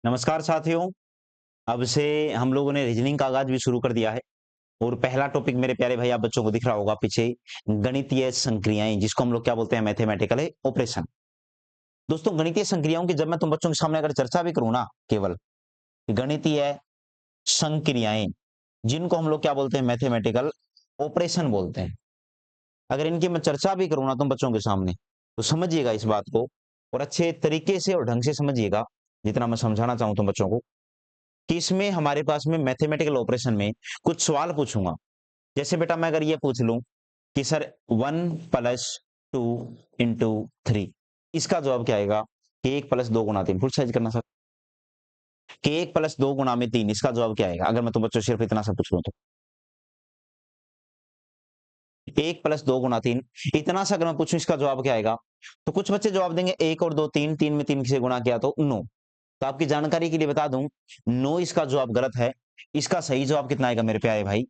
नमस्कार साथियों। अब से हम लोगों ने रीजनिंग का आगाज भी शुरू कर दिया है और पहला टॉपिक मेरे प्यारे भाई आप बच्चों को दिख रहा होगा पीछे, गणितीय संक्रियाएं, जिसको हम लोग क्या बोलते हैं, मैथमेटिकल ऑपरेशन। दोस्तों, गणितीय संक्रियाओं की जब मैं तुम बच्चों के सामने अगर चर्चा भी करूं ना, केवल गणितीय संक्रियाएं, जिनको हम लोग क्या बोलते हैं, मैथमेटिकल ऑपरेशन बोलते हैं, अगर इनकी मैं चर्चा भी करूं ना तुम बच्चों के सामने, तो समझिएगा इस बात को और अच्छे तरीके से और ढंग से समझिएगा, जितना मैं समझाना चाहूं तुम बच्चों को, कि इसमें हमारे पास में मैथमेटिकल ऑपरेशन में कुछ सवाल पूछूंगा। जैसे बेटा मैं अगर ये पूछ लूं कि सर 1+2 × 3, इसका जवाब क्या आएगा कि 1+2 × 3, फुल साइज करना सर, कि 1+2 × 3, इसका जवाब क्या आएगा, अगर मैं तुम बच्चों से सिर्फ इतना सा पूछ लूं तो 1+2 × 3, इतना सा अगर मैं पूछूं इसका जवाब क्या आएगा, तो कुछ बच्चे जवाब देंगे 1 और 2 3, 3 में 3 से गुणा किया तो 9। तो आपकी जानकारी के लिए बता दूं, 9 इसका जवाब गलत है। इसका सही जवाब कितना आएगा मेरे प्यारे भाई,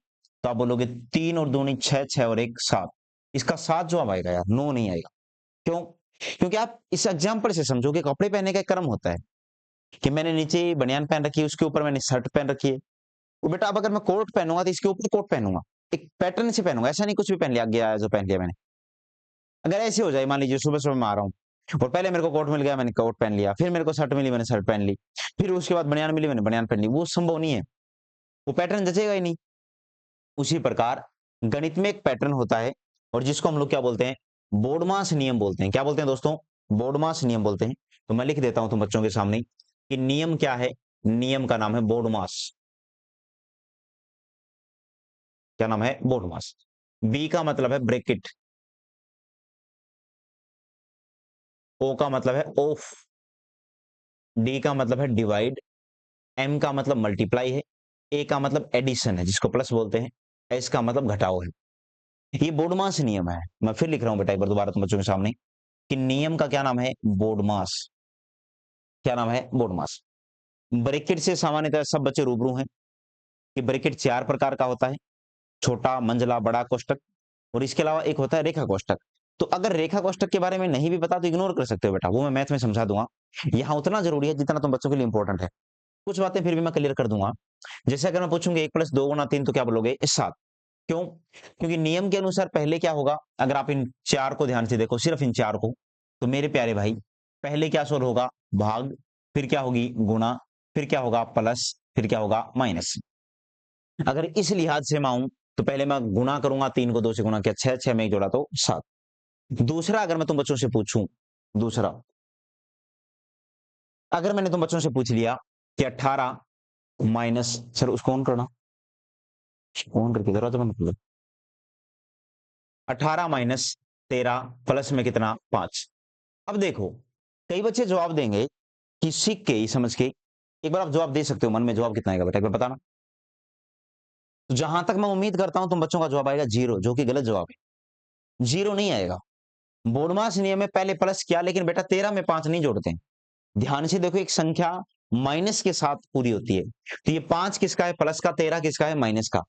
तो आप बोलोगे 3 और 2 6, 6 और 1 7, इसका 7 जवाब आएगा यार, 9 नहीं आएगा। क्यों? क्योंकि आप इस एग्जाम्पल से समझोगे, कपड़े पहनने का एक क्रम होता है कि मैंने नीचे बनियान पहन रखी है, उसके ऊपर मैंने शर्ट पहन रखी है, और बेटा अब अगर मैं कोट पहनूंगा तो इसके ऊपर कोट पहनूंगा, एक पैटर्न से पहनूंगा, ऐसा नहीं कुछ भी पहन लिया गया जो पहन लिया मैंने। अगर ऐसे हो जाए, मान लीजिए सुबह सुबह मैं आ रहा हूँ और पहले मेरे को कोट मिल गया, मैंने कोट पहन लिया, फिर मेरे को शर्ट मिली, मैंने शर्ट पहन ली, फिर उसके बाद बनियान मिली, मैंने बनियान पहन ली, वो संभव नहीं है, वो पैटर्न जचेगा ही नहीं। उसी प्रकार गणित में एक पैटर्न होता है और जिसको हम लोग क्या बोलते हैं, बोडमास नियम बोलते हैं। क्या बोलते हैं दोस्तों? बोडमास नियम बोलते हैं। तो मैं लिख देता हूं तुम बच्चों के सामने कि नियम क्या है। नियम का नाम है बोडमास। क्या नाम है? बोडमास। बी का मतलब है ब्रैकेट, ओ का मतलब है ऑफ, डी का मतलब है डिवाइड, एम का मतलब मल्टीप्लाई है, ए का मतलब एडिशन है जिसको प्लस बोलते हैं, एस का मतलब घटाओ है। ये बोडमास नियम है। मैं फिर लिख रहा हूं बेटा एक बार दोबारा तुम बच्चों के सामने कि नियम का क्या नाम है? बोडमास। क्या नाम है? बोडमास। ब्रैकेट से सामान्यतः सब बच्चे रूबरू हैं कि ब्रैकेट 4 प्रकार का होता है, छोटा, मंझला, बड़ा कोष्टक, और इसके अलावा एक होता है रेखा कोष्टक। तो अगर रेखा कोष्टक के बारे में नहीं भी पता तो इग्नोर कर सकते हो बेटा, वो मैं मैथ में समझा दूंगा। यहाँ उतना जरूरी है जितना तुम बच्चों के लिए इंपॉर्टेंट है। कुछ बातें फिर भी मैं क्लियर कर दूंगा। जैसे अगर मैं पूछूंगी 1+2 × 3 तो क्या बोलोगे? 7। क्यों? क्योंकि नियम के अनुसार पहले क्या होगा, अगर आप इन चार को ध्यान से देखो, सिर्फ इन चार को, तो मेरे प्यारे भाई पहले क्या सोल्व होगा? भाग, फिर क्या होगी? गुणा, फिर क्या होगा? प्लस, फिर क्या होगा? माइनस। अगर इस लिहाज से मैं आऊं तो पहले मैं गुणा करूंगा, 3 को 2 से गुणा किया 6, 6 में एक जोड़ा तो 7। दूसरा अगर मैं तुम बच्चों से पूछूं, दूसरा अगर मैंने तुम बच्चों से पूछ लिया कि 18 माइनस, सर उसको ऑन करना, ऑन करके दरवाजा बंद कर दो, 18 - 13 प्लस में कितना? 5। अब देखो, कई बच्चे जवाब देंगे कि सीख के ही, समझ के, एक बार आप जवाब दे सकते हो, मन में जवाब कितना आएगा बेटा एक बार बताना। तो जहां तक मैं उम्मीद करता हूं तुम बच्चों का जवाब आएगा 0, जो कि गलत जवाब है। 0 नहीं आएगा। बोडमास नियम में पहले प्लस किया, लेकिन बेटा 13 में 5 नहीं जोड़ते हैं। ध्यान से देखो, एक संख्या माइनस के साथ पूरी होती है, तो ये 5 किसका है? प्लस का। 13 किसका है? माइनस का।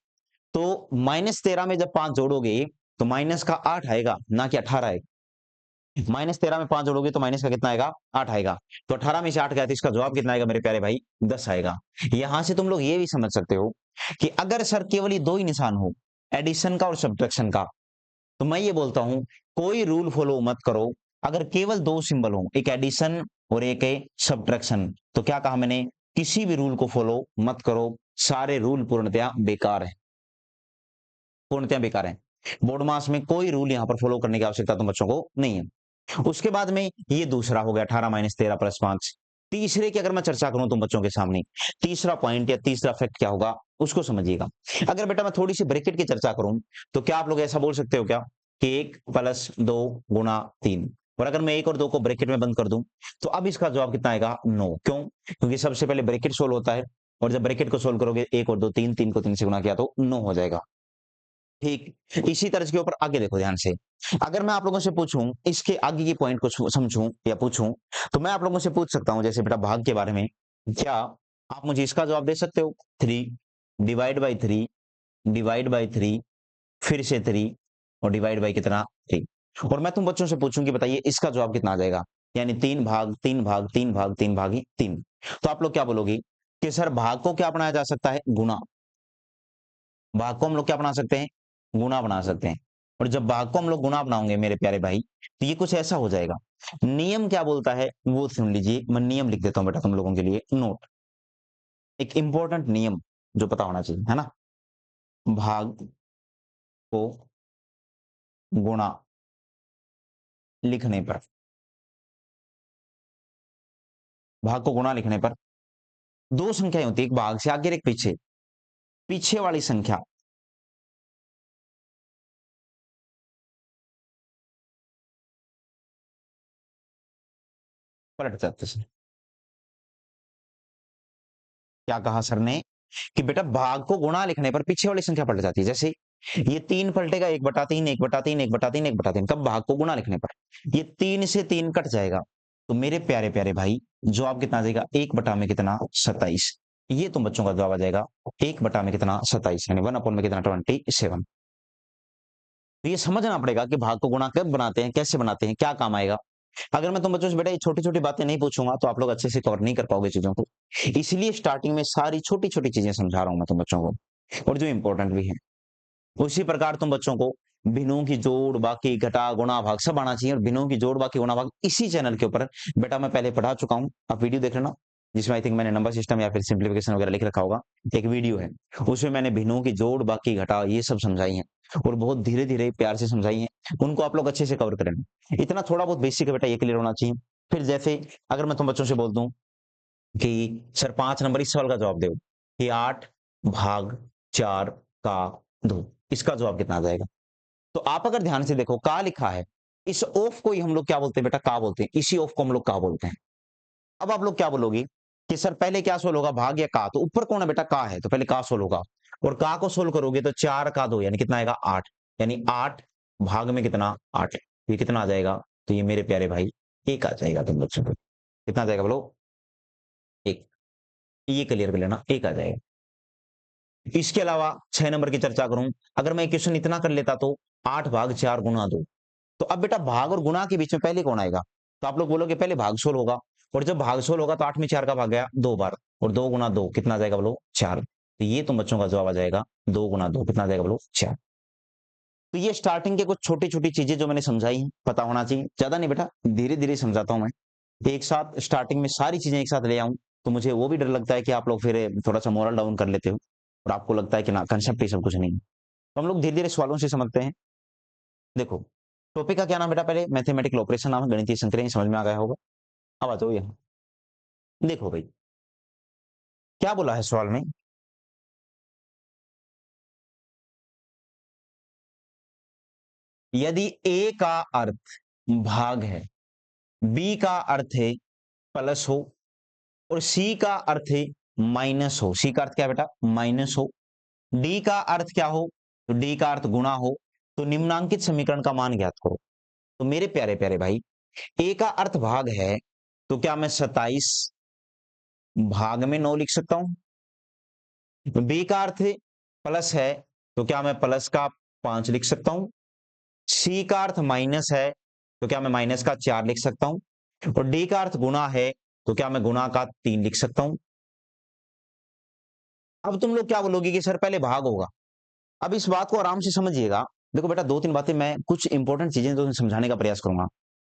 तो -13 में जब 5 जोड़ोगे तो माइनस का 8 आएगा, ना कि 18 आएगा। -13 में 5 जोड़ोगे तो माइनस का कितना आएगा? 8 आएगा। तो 18 में से 8 गया तो इसका जवाब कितना आएगा मेरे प्यारे भाई? 10 आएगा। यहां से तुम लोग ये भी समझ सकते हो कि अगर सर केवल ये दो ही निशान हो, एडिशन का और सब्ट्रैक्शन का, तो मैं ये बोलता हूं कोई रूल फॉलो मत करो। अगर केवल दो सिंबल हो, एक एडिशन और एक है सब्ट्रैक्शन, तो क्या कहा मैंने? किसी भी रूल को फॉलो मत करो, सारे रूल पूर्णतया बेकार है, पूर्णतया बेकार है। बोर्ड मास में कोई रूल यहां पर फॉलो करने की आवश्यकता तुम बच्चों को नहीं है। उसके बाद में ये दूसरा हो गया 18 - 13 + 5। तीसरे की अगर मैं चर्चा करूं तुम बच्चों के सामने, तीसरा पॉइंट या तीसरा फैक्ट क्या होगा उसको समझिएगा। अगर बेटा मैं थोड़ी सी ब्रैकेट की चर्चा करूं, तो क्या आप लोग ऐसा बोल सकते हो क्या कि 1+2 × 3, और अगर मैं 1 और 2 को ब्रैकेट में बंद कर दूं तो अब इसका जवाब कितना आएगा? 9। क्यों? क्योंकि सबसे पहले ब्रैकेट सोल्व होता है, और जब ब्रैकेट को सोल्व करोगे 1 और 2 3, 3 को 3 से गुणा किया तो 9 हो जाएगा। ठीक इसी तर्ज के ऊपर आगे देखो ध्यान से। अगर मैं आप लोगों से पूछूं, इसके आगे की पॉइंट को समझूं या पूछूं, तो मैं आप लोगों से पूछ सकता हूं जैसे बेटा भाग के बारे में, क्या आप मुझे इसका जवाब दे सकते हो? 3 डिवाइड बाई 3 डिवाइड बाई 3 फिर से 3 और डिवाइड बाई कितना? 3। और मैं तुम बच्चों से पूछूं कि बताइए इसका जवाब कितना आ जाएगा? यानी 3 भाग 3 भाग 3 भाग 3 भागी 3। तो आप लोग क्या बोलोगे कि सर भाग को क्या बनाया जा सकता है? गुणा। भाग को हम लोग क्या बना सकते हैं? गुणा बना सकते हैं। और जब भाग को हम लोग गुणा बनाओगे मेरे प्यारे भाई, तो ये कुछ ऐसा हो जाएगा। नियम क्या बोलता है वो सुन लीजिए, मैं नियम लिख देता हूं बेटा तुम लोगों के लिए, नोट। एक इंपॉर्टेंट नियम जो पता होना चाहिए, है ना? भाग को गुणा लिखने पर, भाग को गुणा लिखने पर दो संख्याएं होती है, एक भाग से आगे और एक पीछे। पीछे वाली संख्या पलट जाते हैं। क्या कहा सर ने कि बेटा भाग को गुणा लिखने पर पीछे वाली संख्या पलट जाती है। जैसे ये 3 पलटेगा, 1/3 1/3 1/3 1/3, कब? भाग को गुणा लिखने पर। ये 3 से 3 कट जाएगा, तो मेरे प्यारे प्यारे भाई जवाब कितना आ जाएगा? 1 बटा में कितना? 27। ये तुम बच्चों का जवाब आ जाएगा 1 बटा में कितना? 27, यानी 1 अपॉन में कितना? 27। तो ये समझना पड़ेगा कि भाग को गुणा कब बनाते हैं, कैसे बनाते हैं, क्या काम आएगा। अगर मैं तुम बच्चों से बेटा ये छोटी-छोटी बातें नहीं पूछूंगा तो आप लोग अच्छे से कवर नहीं कर पाओगे चीजों को। इसलिए स्टार्टिंग में सारी छोटी-छोटी चीजें समझा रहा हूं मैं तुम बच्चों को, और जो इंपॉर्टेंट भी है। उसी प्रकार तुम बच्चों को भिन्नों की जोड़, बाकी, घटा, गुणा, भाग सब आना चाहिए, और भिन्नों की जोड़, बाकी, गुणा, भाग इसी चैनल के ऊपर बेटा मैं पहले पढ़ा चुका हूं। आप वीडियो देख लेना, जिसमें आई थिंक मैंने नंबर सिस्टम या फिर सिंप्लीफिकेशन वगैरह लिख रखा होगा। एक वीडियो है, उसमें मैंने भिन्नों की जोड़, बाकी, घटा ये सब समझाई है, और बहुत धीरे-धीरे प्यार से समझाई है। उनको आप लोग अच्छे से कवर करेंगे। इतना थोड़ा बहुत बेसिक है बेटा, ये क्लियर होना चाहिए। फिर जैसे अगर मैं तुम बच्चों से बोल दूं कि सर 5 नंबर इस सवाल का जवाब दो कि 8 भाग 4 का 2, इसका जवाब कितना आ जाएगा? तो आप अगर ध्यान से देखो का लिखा है, इस ऑफ को ही हम लोग क्या बोलते हैं बेटा? का बोलते हैं। इसी ऑफ को हम लोग का बोलते हैं। अब आप लोग क्या बोलोगे कि सर पहले क्या सोल्व होगा, भाग या का? तो ऊपर कौन है बेटा? का है, तो पहले का सोल्व होगा, और का को सोल्व करोगे तो 4 का 2 यानी कितना आएगा? 8। यानी 8 भाग में कितना? 8। ये कितना आ जाएगा? तो ये मेरे प्यारे भाई 1 आ जाएगा तुम बच्चों को। कितना आ जाएगा बोलो? 1। ये क्लियर कर लेना, 1 आ जाएगा। इसके अलावा 6 नंबर की चर्चा करूं, अगर मैं क्वेश्चन इतना कर लेता तो 8 भाग 4 गुना 2। तो अब बेटा भाग और गुणा के बीच में पहले कौन आएगा? तो आप लोग बोलोगे पहले भागशोल होगा, और जब भागशोल होगा तो 8 में 4 का भाग गया 2 बार, और 2 गुना 2 कितना आ जाएगा बोलो? 4। तो ये तुम बच्चों का जवाब आ जाएगा 2 गुना 2 कितना आ जाएगा बोलो? 4। तो ये स्टार्टिंग के कुछ छोटी-छोटी चीजें जो मैंने समझाई हैं, पता होना चाहिए। ज्यादा नहीं बेटा, धीरे-धीरे समझाता हूं मैं। एक साथ स्टार्टिंग में सारी चीजें एक साथ ले आऊं तो मुझे वो भी डर लगता है कि आप लोग फिर थोड़ा-सा मोरल डाउन कर लेते हो, और आपको लगता है कि ना कांसेप्ट ये सब कुछ नहीं है। तो हम लोग धीरे-धीरे सवालों से समझते हैं। देखो, टॉपिक का क्या नाम बेटा? पहले मैथमेटिकल ऑपरेशन नाम है, गणितीय संक्रिया, समझ में आ गया होगा। अब आ जाओ यहाँ। देखो भाई, क्या बोला है सवाल में? यदि ए का अर्थ भाग है, बी का अर्थ है प्लस हो, और सी का अर्थ है माइनस हो। सी का अर्थ क्या है बेटा? माइनस हो। डी का अर्थ क्या हो? तो डी का अर्थ गुणा हो। तो निम्नांकित समीकरण का मान ज्ञात करो। तो मेरे प्यारे प्यारे भाई, ए का अर्थ भाग है, तो क्या मैं 27 भाग में 9 लिख सकता हूं? बी का अर्थ प्लस है, तो क्या मैं प्लस का 5 लिख सकता हूं? सी का अर्थ माइनस है, तो क्या मैं माइनस का 4 लिख सकता हूं? और डी का अर्थ गुणा है, तो क्या मैं गुणा का 3 लिख सकता हूं? अब तुम लोग क्या बोलोगे कि सर पहले भाग होगा। अब इस बात को आराम से समझिएगा। देखो बेटा, 2-3 बातें मैं कुछ इंपॉर्टेंट चीजें तो समझाने का प्रयास करूंगा।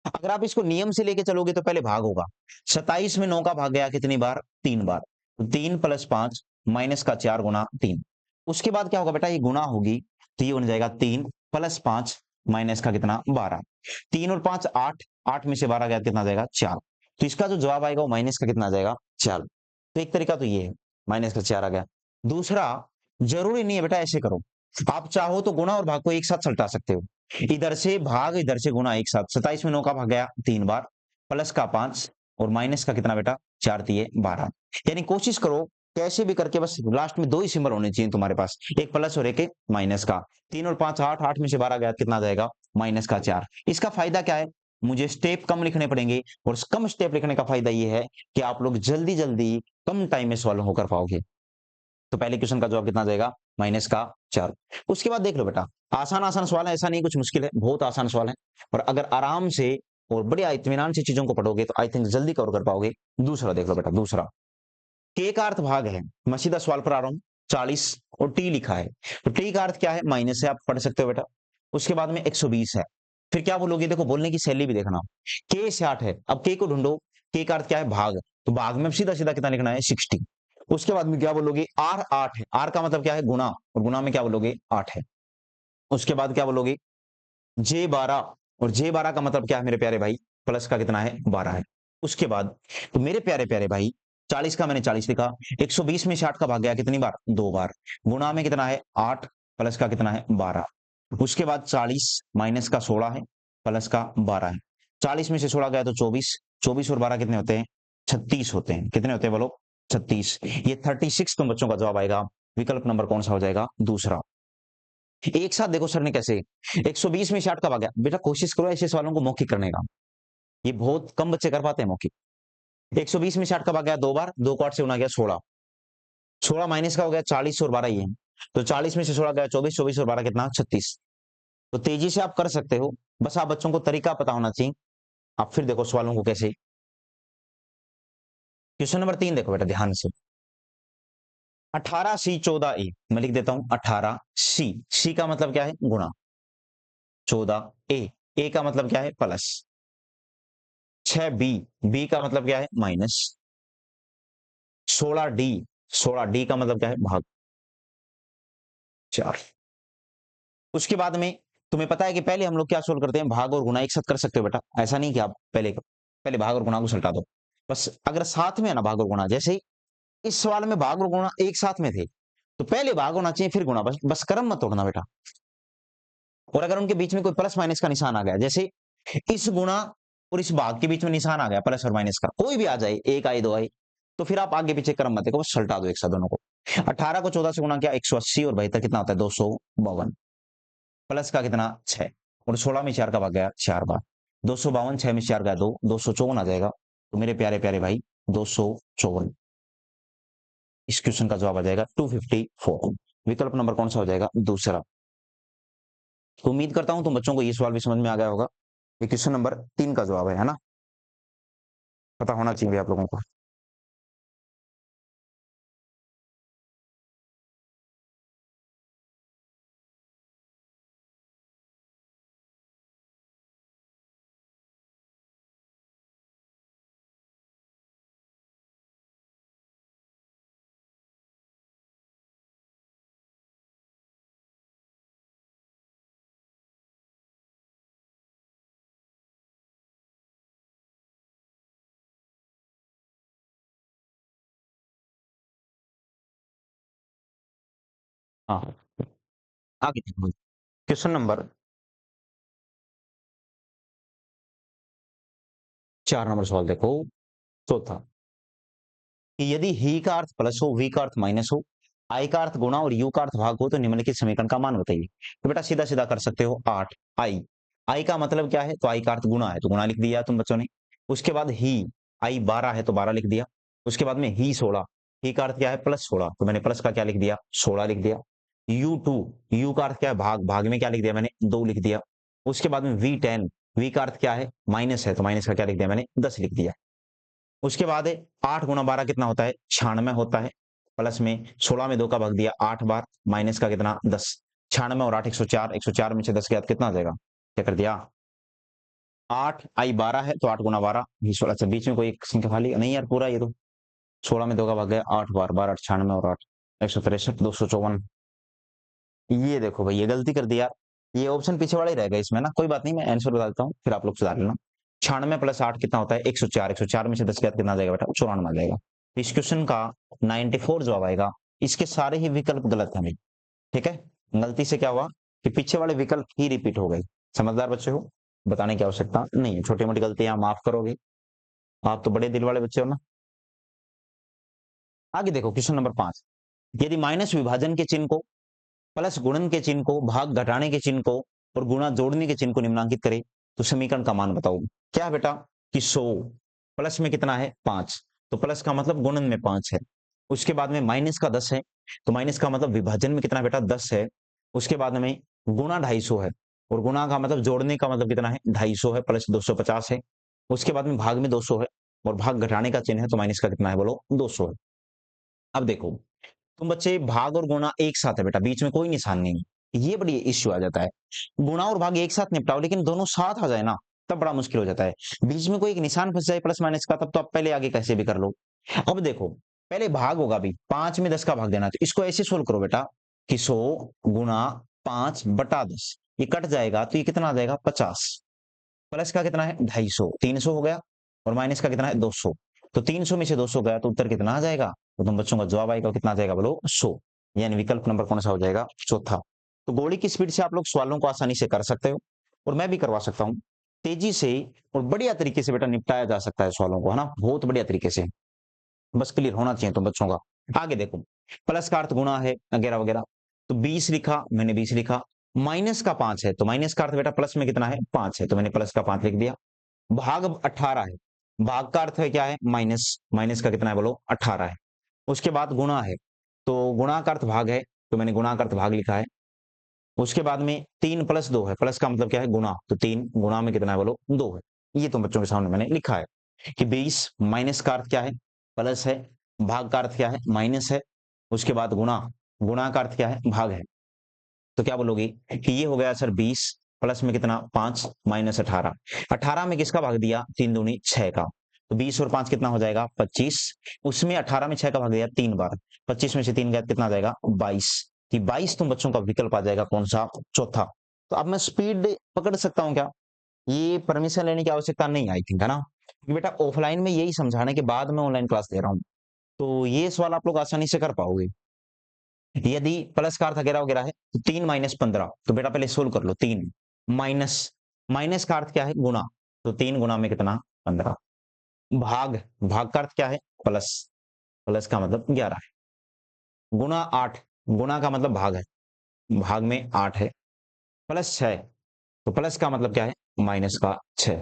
अगर आप इसको नियम से लेके चलोगे तो पहले भाग होगा। 27 में 9 का भाग गया कितनी बार? 3 बार। तो 3 + 5 माइनस का 4 गुणा 3। उसके बाद क्या होगा बेटा? ये गुणा होगी, तो ये बन जाएगा 3 + 5 माइनस का कितना? 12। 3 और 5 8, 8 में से 12 गया कितना आ जाएगा? 4। तो इसका जो जवाब आएगा वो माइनस का कितना आ जाएगा? 4। तो एक तरीका तो ये है, माइनस का 4 आ गया। दूसरा, जरूरी नहीं है बेटा ऐसे करो, आप चाहो तो गुणा और भाग को एक साथ सलटा सकते हो। इधर से भाग, इधर से गुणा एक साथ। 27 में 9 का भाग गया 3 बार, प्लस का 5 और माइनस का कितना बेटा? 4 तिये 12। यानी कोशिश करो कैसे भी करके बस लास्ट में 2 ही सिंबल होने चाहिए तुम्हारे पास, एक प्लस और एक माइनस का। 3 और 5 8, 8 में से 12 गया कितना आ जाएगा? माइनस का 4। इसका फायदा क्या है? मुझे स्टेप कम लिखने पड़ेंगे, और कम स्टेप लिखने का फायदा ये है कि आप लोग जल्दी-जल्दी कम टाइम में सॉल्व होकर पाओगे। तो पहले क्वेश्चन का जवाब कितना आ जाएगा? माइनस का 4। उसके बाद देख लो बेटा, आसान आसान सवाल है, ऐसा नहीं कुछ मुश्किल है, बहुत आसान सवाल है। और अगर आराम से और बड़े इत्मीनान से चीजों को पढ़ोगे तो आई थिंक जल्दी कवर कर पाओगे। दूसरा देख लो बेटा, दूसरा के का अर्थ भाग है, मैं सीधा सवाल पर आ रहा हूँ। 40 और टी लिखा है, तो टी का अर्थ क्या है, माइनस है, आप पढ़ सकते हो बेटा। उसके बाद में 120 है, फिर क्या बोलोगे, देखो बोलने की शैली भी देखना। के 60 है, अब के को ढूंढो, के का अर्थ क्या है, भाग, तो भाग में सीधा सीधा कितना लिखना है, 60। उसके बाद में क्या बोलोगे, आर 8 है, आर का मतलब क्या है, गुना, और गुना में क्या बोलोगे, 8 है। उसके बाद क्या बोलोगे, जे 12, और जे 12 का मतलब क्या है मेरे प्यारे भाई, प्लस का कितना है, 12 है। उसके बाद तो मेरे प्यारे प्यारे भाई 40 का मैंने 40 लिखा, 120 में 60 का भाग गया कितनी बार, 2 बार, गुणा में कितना है 8, प्लस का कितना है 12। उसके बाद 40 माइनस का 16 है, प्लस का 12 है। 40 में से 16 गया तो 24, 24 और 12 कितने होते हैं, 36 होते हैं। कितने होते हैं बोलो, 36। ये 36 तुम बच्चों का जवाब आएगा। विकल्प नंबर कौन सा हो जाएगा, दूसरा। एक साथ देखो सर ने कैसे 120 में 60 कब आ गया, बेटा कोशिश करो ऐसे सवालों को मौखिक करने का, ये बहुत कम बच्चे कर पाते हैं मौखिक। 120 में 60 कब आ गया, 2 बार, 2 को 8 से गुना गया 16, 16 माइनस का हो गया 40 और 12 ये है, तो 40 में से 16 गया 24, 24 और 12 कितना, 36। तो तेजी से आप कर सकते हो, बस आप बच्चों को तरीका पता होना चाहिए। आप फिर देखो सवालों को कैसे। क्वेश्चन नंबर 3 देखो बेटा ध्यान से, 18C14A, मैं लिख देता हूं 18C, सी का मतलब क्या है, गुणा, 14A, ए का मतलब क्या है, प्लस, 6B, बी का मतलब क्या है, माइनस, 16D, 16D का मतलब क्या है, भाग 4। उसके बाद में तुम्हें पता है कि पहले हम लोग क्या सोल्व करते हैं, भाग और गुणा एक साथ कर सकते हो बेटा, ऐसा नहीं कि आप पहले पहले भाग और गुणा को सल्टा दो। बस अगर साथ में है ना भाग और गुणा, जैसे इस सवाल में भाग और गुणा एक साथ में थे, तो पहले भाग होना चाहिए फिर गुणा, बस बस क्रम मत तोड़ना बेटा। और अगर उनके बीच में कोई प्लस माइनस का निशान आ गया, जैसे इस गुणा और इस भाग के बीच में निशान आ गया प्लस और माइनस का, कोई भी आ जाए, एक आई दो आई, तो फिर आप आगे पीछे क्रम मत देखो, बस सल्टा दो एक साथ दोनों को। 18 को 14 से गुणा किया 180, और 72 कितना होता है, 252, प्लस का कितना 6, और 16 में 4 का भाग गया 4 बार, 252, 6 में 4 गया 2, 254 आ जाएगा। तो मेरे प्यारे प्यारे भाई 254, इस क्वेश्चन का जवाब आ जाएगा 254। विकल्प नंबर कौन सा हो जाएगा, दूसरा। तो उम्मीद करता हूं तुम बच्चों को ये सवाल भी समझ में आ गया होगा। ये क्वेश्चन नंबर 3 का जवाब है ना, पता होना चाहिए आप लोगों को। हाँ, आगे देखो क्वेश्चन नंबर 4 नंबर सवाल देखो, चौथा, कि यदि ही का अर्थ प्लस हो, वी का अर्थ माइनस हो, आई का अर्थ गुणा और यू का अर्थ भाग हो, तो निम्नलिखित समीकरण का मान बताइए। तो बेटा सीधा सीधा कर सकते हो, 8 आई, आई का मतलब क्या है, तो आई का अर्थ गुणा है, तो गुणा लिख दिया तुम बच्चों ने। उसके बाद ही, आई 12 है तो 12 लिख दिया। उसके बाद में ही 16, ही का अर्थ क्या है, प्लस 16, तो मैंने प्लस का क्या लिख दिया, 16 लिख दिया। U2, यू का अर्थ क्या है, भाग, भाग में क्या लिख दिया मैंने, 2 लिख दिया। उसके बाद में V10, वी का अर्थ क्या है, माइनस है, तो माइनस का क्या लिख दिया मैंने, 10 लिख दिया। उसके बाद है 8 गुना 12 कितना होता है, 96 होता है। प्लस में 16 में 2 का भाग दिया 8 बार, माइनस का कितना 10, 96 और 8 104, 104 में से 10 गया कितना आ जाएगा, क्या कर दिया 8, आई 12 है तो 8 गुना 12, 16, अच्छा बीच में कोई एक संख्या खाली नहीं यार, पूरा ये तो 16 में 2 का भाग गया 8 बार, 12 98 और 8 163, 254। ये देखो भाई ये गलती कर दिया, ये ऑप्शन पीछे वाला ही रहेगा इसमें ना, कोई बात नहीं, मैं आंसर बता देता हूँ फिर आप लोग सुधार लेना। 96 प्लस 8 कितना होता है, 104, 104 में से 10 कितना आ जाएगा बेटा, 94 आ जाएगा। इस क्वेश्चन का 94 जवाब आएगा। इसके सारे ही विकल्प गलत हैं भाई, ठीक है। गलती से क्या हुआ कि पीछे वाले विकल्प ही रिपीट हो गए। समझदार बच्चे हो, बताने की आवश्यकता नहीं है, छोटी मोटी गलतियां माफ करोगे, आप तो बड़े दिल वाले बच्चे हो ना। आगे देखो क्वेश्चन नंबर 5, यदि माइनस विभाजन के चिन्ह को, प्लस गुणन के चिन्ह को, भाग घटाने के चिन्ह को और गुणा जोड़ने के चिन्ह को निम्नांकित करे, तो समीकरण का मान बताओ। क्या बेटा कि 100 प्लस में कितना है 5, तो प्लस का मतलब गुणन में 5 है। उसके बाद में माइनस का 10 है, तो माइनस का मतलब विभाजन में कितना बेटा 10 है। उसके बाद में गुणा 250 है, और गुणा का मतलब जोड़ने का मतलब कितना है, 250 है प्लस 250 है। उसके बाद में भाग में 200 है और भाग घटाने का चिन्ह है तो माइनस का कितना है बोलो, 200 है। अब देखो तुम बच्चे भाग और गुणा एक साथ है बेटा, बीच में कोई निशान नहीं है, ये बड़ी इश्यू आ जाता है। गुणा और भाग एक साथ निपटाओ लेकिन दोनों साथ आ जाए ना, तब बड़ा मुश्किल हो जाता है। बीच में कोई एक निशान फंस जाए प्लस माइनस का, तब तो आप पहले आगे कैसे भी कर लो। अब देखो पहले भाग होगा भी 5 में 10 का भाग देना है, तो इसको ऐसे सोल्व करो बेटा कि 100 गुणा 5/10, ये कट जाएगा तो ये कितना आ जाएगा 50, प्लस का कितना है 250, 300 हो गया, और माइनस का कितना है 200। तो 300 में से 200 गया तो उत्तर कितना आ जाएगा, तो तुम बच्चों का जवाब आएगा कितना आ जाएगा बोलो 100, यानी विकल्प नंबर कौन सा हो जाएगा, चौथा। तो घोड़े की स्पीड से आप लोग सवालों को आसानी से कर सकते हो और मैं भी करवा सकता हूँ तेजी से और बढ़िया तरीके से बेटा निपटाया जा सकता है सवालों को, है ना, बहुत बढ़िया तरीके से, बस क्लियर होना चाहिए तुम बच्चों का। आगे देखो प्लस का अर्थ गुणा है वगैरह वगैरह, तो 20 लिखा मैंने, 20 लिखा। माइनस का 5 है तो माइनस का अर्थ बेटा प्लस में कितना है 5 है, तो मैंने प्लस का 5 लिख दिया। भाग 18 है, भाग का अर्थ है क्या है माइनस, माइनस का कितना है बोलो 18 है। उसके बाद गुणा है तो गुणा का अर्थ भाग है, तो मैंने गुणा का अर्थ भाग लिखा है। उसके बाद में 3 + 2 है, प्लस का मतलब क्या है गुणा, तो 3 गुणा में कितना है बोलो 2 है। ये तुम बच्चों के सामने मैंने लिखा है कि 20 माइनस का अर्थ क्या है प्लस है, भाग का अर्थ क्या है माइनस है, उसके बाद गुणा, गुणा का अर्थ क्या है भाग है। तो क्या बोलोगे कि ये हो गया सर 20 प्लस में कितना 5 माइनस 18, 18 में किसका भाग दिया 3 दूनी 6 का, तो 20 और 5 कितना हो जाएगा 25, उसमें 18 में 6 का भाग दिया 3 बार, 25 में से 3 गया कितना आ जाएगा 22, कि 22 तुम बच्चों का विकल्प आ जाएगा कौन सा, चौथा। तो अब मैं स्पीड पकड़ सकता हूँ क्या, ये परमिशन लेने की आवश्यकता नहीं आई थिंक, है ना, क्योंकि बेटा ऑफलाइन में यही समझाने के बाद मैं ऑनलाइन क्लास दे रहा हूँ, तो ये सवाल आप लोग आसानी से कर पाओगे। यदि प्लस का अर्थ वगैरह वगैरह है तो 3 माइनस 15, तो बेटा पहले सोल्व कर लो, 3 माइनस, माइनस का अर्थ क्या है गुणा, तो 3 गुणा में कितना 15, भाग, भाग का अर्थ क्या है प्लस, प्लस का मतलब 11 है, गुणा 8, गुणा का मतलब भाग है, भाग में 8 है, प्लस 6, तो प्लस का मतलब क्या है माइनस का 6,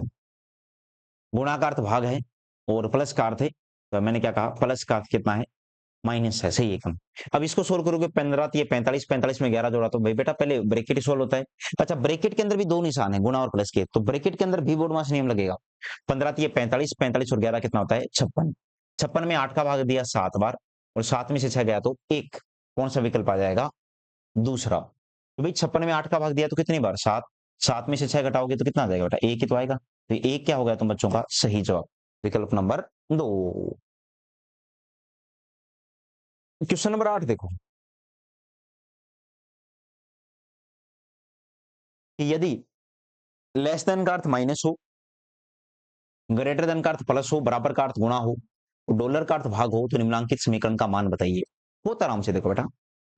गुणा का अर्थ भाग है और प्लस का अर्थ है, तो मैंने क्या कहा प्लस का अर्थ कितना है माइनस है, सही एकदम। अब इसको सोल्व करोगे 15 ये 45, 45 में 11 जोड़ा तो भाई बेटा पहले ब्रैकेट सोल्व होता है। अच्छा ब्रैकेट के अंदर भी दो निशान है गुणा और प्लस के, तो ब्रैकेट के अंदर भी बोर्डमास नियम लगेगा। 15 ये 45, 45 और 11 कितना होता है 56, 56 में 8 का भाग दिया 7 बार और 7 में से 6 गया तो 1, कौन सा विकल्प आ जाएगा दूसरा। तो भाई 56 में 8 का भाग दिया तो कितनी बार 7, 7 में से 6 घटाओगे तो कितना आ जाएगा बेटा 1 ही तो आएगा, तो 1 क्या हो गया तुम बच्चों का सही जवाब, विकल्प नंबर 2। क्वेश्चन नंबर 8 देखो कि यदि लेस देन का अर्थ माइनस हो, ग्रेटर देन का अर्थ प्लस हो, बराबर का अर्थ गुणा हो, डॉलर का अर्थ भाग हो, तो निम्नलिखित समीकरण का मान बताइए। बहुत आराम से देखो बेटा,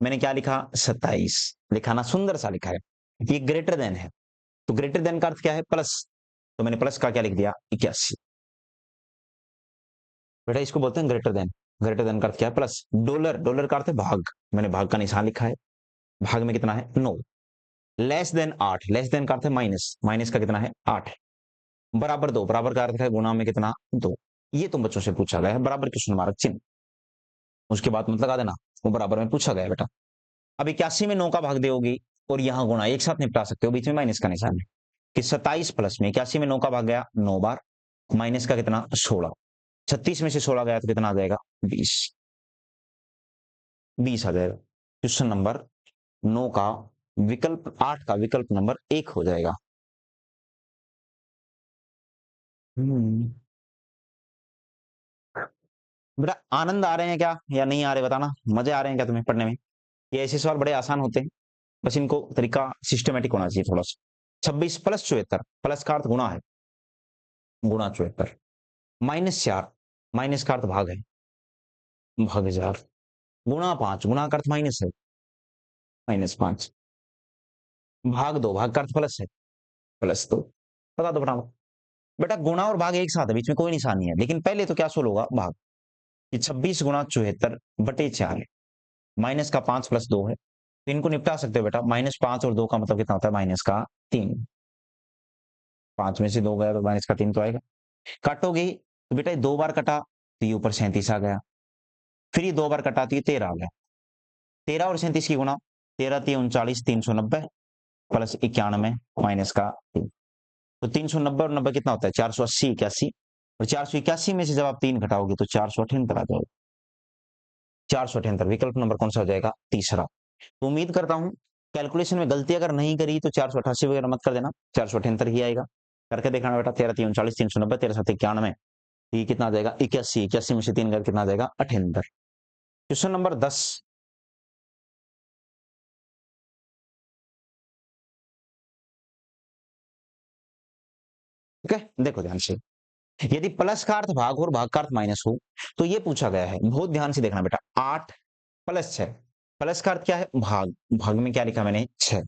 मैंने क्या लिखा 27 लिखा ना, सुंदर सा लिखा है। ये ग्रेटर देन है तो ग्रेटर देन का अर्थ क्या है प्लस, तो मैंने प्लस का क्या लिख दिया 81। बेटा इसको बोलते हैं ग्रेटर देन, ग्रेटर देन का अर्थ क्या है प्लस। डॉलर, डॉलर का अर्थ है भाग, मैंने भाग का निशान लिखा है, भाग में कितना है 9। लेस देन 8, लेस देन का अर्थ है माइनस, माइनस का कितना है 8। बराबर 2, बराबर का अर्थ है गुणा में कितना 2। ये तुम बच्चों से पूछा गया है, बराबर क्वेश्चन मार्क चिन्ह, उसके बाद मत लगा देना, वो बराबर में पूछा गया है बेटा। अब 81 में 9 का भाग दोगे और यहाँ गुणा एक साथ निपटा सकते हो, बीच में माइनस का निशान है कि 27 प्लस में 81 में 9 का भाग गया 9 बार, माइनस का कितना 16, 36 में से 16 गया तो कितना आ जाएगा 20, 20 आ जाएगा। क्वेश्चन नंबर 9 का विकल्प 8 का विकल्प नंबर 1 हो जाएगा। बेटा आनंद आ रहे हैं क्या या नहीं आ रहे बताना, मजे आ रहे हैं क्या तुम्हें पढ़ने में, ये ऐसे सवाल बड़े आसान होते हैं, बस इनको तरीका सिस्टमेटिक होना चाहिए थोड़ा सा। 26 प्लस 74, प्लस का अर्थ गुणा है, गुणा 74, माइनस 4, माइनस का अर्थ भाग है, भाग 4, गुणा 5, गुणा का अर्थ माइनस है, -5, भाग 2, भाग का अर्थ प्लस है, +2। बता दो बताओ बेटा, गुणा और भाग एक साथ है, बीच में कोई निशान नहीं है, लेकिन पहले तो क्या सोल होगा भाग, कि 26 गुणा 74/4, माइनस का 5 + 2 है, तो इनको निपटा सकते हो बेटा, -5 और 2 का मतलब कितना होता है -3, 5 में से 2 गया तो -3 तो आएगा। काटोगे तो बेटा 2 बार कटा तो ये ऊपर 37 आ गया, फिर ये 2 बार कटा तो ये 13 आ गया, 13 और 37 की गुणा, 13 × 3 = 39, 390, प्लस 91 माइनस का 3। तो 390 और 90 कितना होता है 480 81, और 481 में से जब आप 3 घटाओगे तो 478 आ जाएगा। 478 विकल्प नंबर कौन सा हो जाएगा तीसरा। तो उम्मीद करता हूं कैलकुलेशन में गलती अगर नहीं करी तो 488 वगैरह मत कर देना, 478 ही आएगा। करके देखना बेटा, 13 3 39 390 13 7 91, ये कितना आ जाएगा 81, 81 में से 3 कर कितना आ जाएगा 78। क्वेश्चन नंबर 10, ठीक है, देखो ध्यान से। यदि प्लस का अर्थ भाग हो और भाग का अर्थ माइनस हो तो ये पूछा गया है, बहुत ध्यान से देखना बेटा। 8 प्लस 6, प्लस का अर्थ क्या है भाग, भाग में क्या लिखा मैंने 6,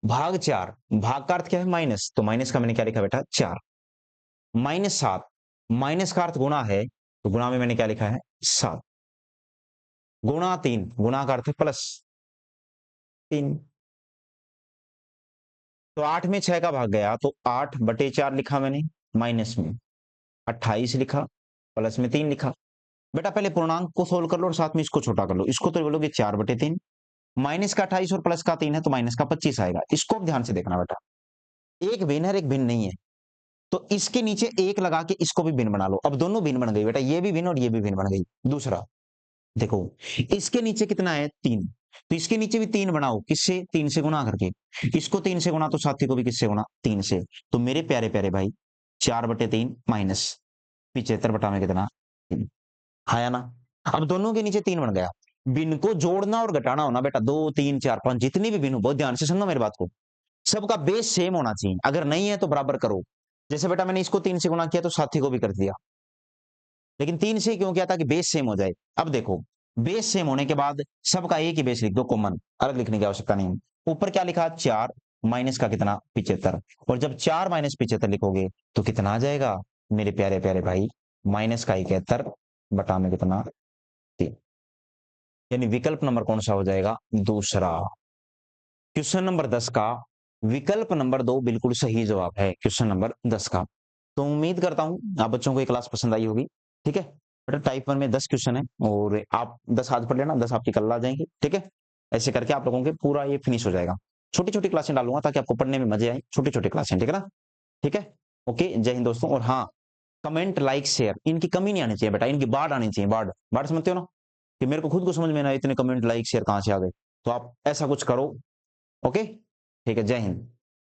भाग 4, भाग का अर्थ क्या है माइनस, तो माइनस का मैंने क्या लिखा बेटा 4, माइनस 7, माइनस का अर्थ गुणा है तो गुणा में मैंने क्या लिखा है 7, गुणा 3, गुणा का अर्थ है प्लस 3। तो 8 में 6 का भाग गया तो 8/4 लिखा मैंने, माइनस में 28 लिखा, प्लस में 3 लिखा। बेटा पहले पूर्णांक को सोल्व कर लो और साथ में इसको छोटा कर लो। इसको तो बोलोगे 4/3, माइनस का 28 और प्लस का 3 है तो माइनस का 25 आएगा। इसको ध्यान से देखना बेटा, एक भिन्न है एक भिन्न नहीं है, तो इसके नीचे एक लगा के इसको भी भिन्न बना लो। अब दोनों भिन्न बन गई बेटा, ये भी भिन्न और ये भी भिन्न बन गई। दूसरा देखो, इसके नीचे कितना है 3, तो इसके नीचे भी 3 बनाओ, किससे 3 से गुणा करके। इसको 3 से गुणा तो साथी को भी किससे गुणा 3 से। तो मेरे प्यारे प्यारे भाई 4/3 माइनस 75 में कितना 3 आया ना। अब दोनों के नीचे 3 बन गया। भिन्न को जोड़ना और घटाना होना बेटा, 2 3 4 5 जितनी भी भिन्न हो, बहुत ध्यान से सुनना मेरी बात को, सबका बेस सेम होना चाहिए। अगर नहीं है तो बराबर करो। जैसे बेटा मैंने इसको 3 से गुणा किया तो साथी को भी कर दिया, लेकिन 3 से क्यों किया, ताकि बेस सेम हो जाए। अब देखो, बेस सेम होने के बाद सबका एक ही बेस लिख दो कॉमन, अलग लिखने की आवश्यकता नहीं। ऊपर क्या लिखा 4 माइनस का कितना 75, और जब 4 माइनस 75 लिखोगे तो कितना आ जाएगा मेरे प्यारे प्यारे भाई, माइनस का 71 बटा में कितना 3। यानी विकल्प नंबर कौन सा हो जाएगा दूसरा। क्वेश्चन नंबर 10 का विकल्प नंबर 2 बिल्कुल सही जवाब है क्वेश्चन नंबर 10 का। तो उम्मीद करता हूं आप बच्चों को ये क्लास पसंद आई होगी। ठीक है बेटा, टाइप 1 में 10 क्वेश्चन है और आप 10 आज पढ़ लेना, 10 आपकी कल आ जाएंगे। ठीक है, ऐसे करके आप लोगों के पूरा ये फिनिश हो जाएगा। छोटी छोटी क्लासें डालूंगा ताकि आपको पढ़ने में मजे आए, छोटी छोटी क्लासें, ठीक है ना। ठीक है, ओके, जय हिंद दोस्तों। और हाँ, कमेंट लाइक शेयर इनकी कमी नहीं आनी चाहिए बेटा, इनकी बाढ़ आनी चाहिए, बाढ़ बाढ़ समझते हो ना, कि मेरे को खुद को समझ में ना इतने कमेंट लाइक शेयर कहां से आ गए। तो आप ऐसा कुछ करो, ओके, ठीक है, जय हिंद।